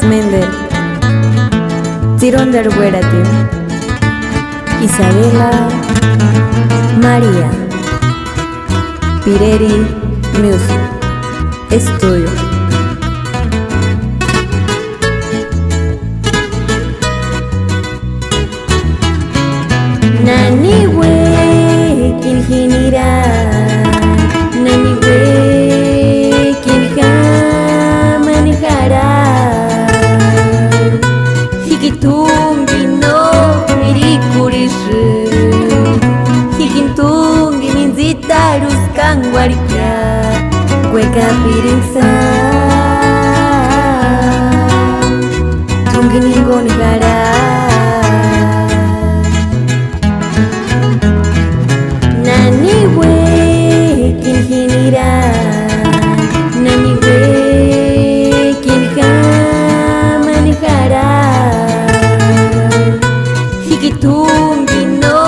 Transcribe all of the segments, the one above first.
Mender, Tironder Huérate, Isabela, María, Pireri Music Studio. Nani we kinhinira, nani we kinha manejara, hikitungi no mirikurishi, hikintungi minzitarus kangwarika, cueca pirinsa, tungi ningonigara. Hikitungi no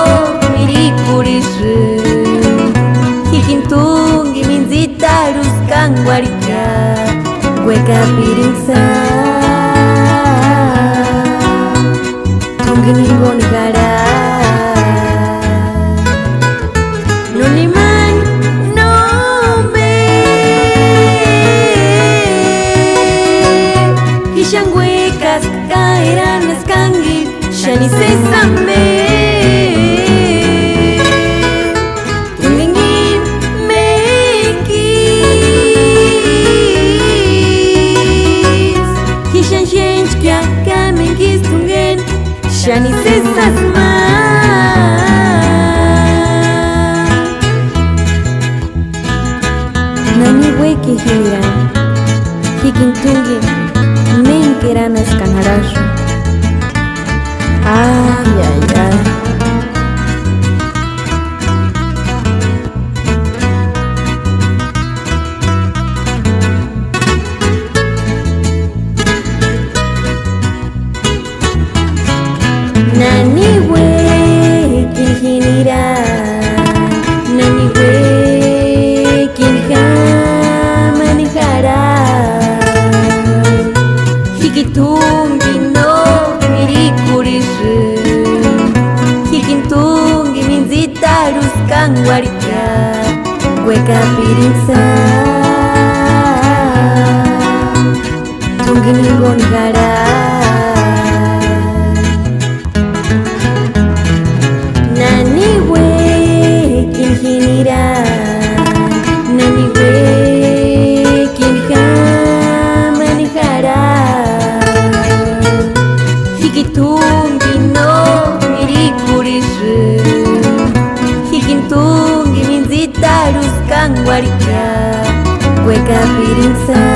mirikurishi, hikintungi minzitarus kangwarika, cueca pirinsa, tungi ningonigara. Nuniman no me hishangwekas caerán escangi shani sesame tungingin mekis hishan shenchkia kamengis tungen shani sesasma nani weki hiliran hikintungi menkeranas kanarashu. Ay, ay, ay. Nani we kinhinira, nani we kinha manejara, hikitungi no mirikurishi, hikintungi minzitarus kangwarika, cueca pirinsa, tungi ningonigara. Nani we kinhinira, nani we kinha manejara, hikitungi no mirikurishi, hikintungi minzitarus kangwarika, cueca pirinsa.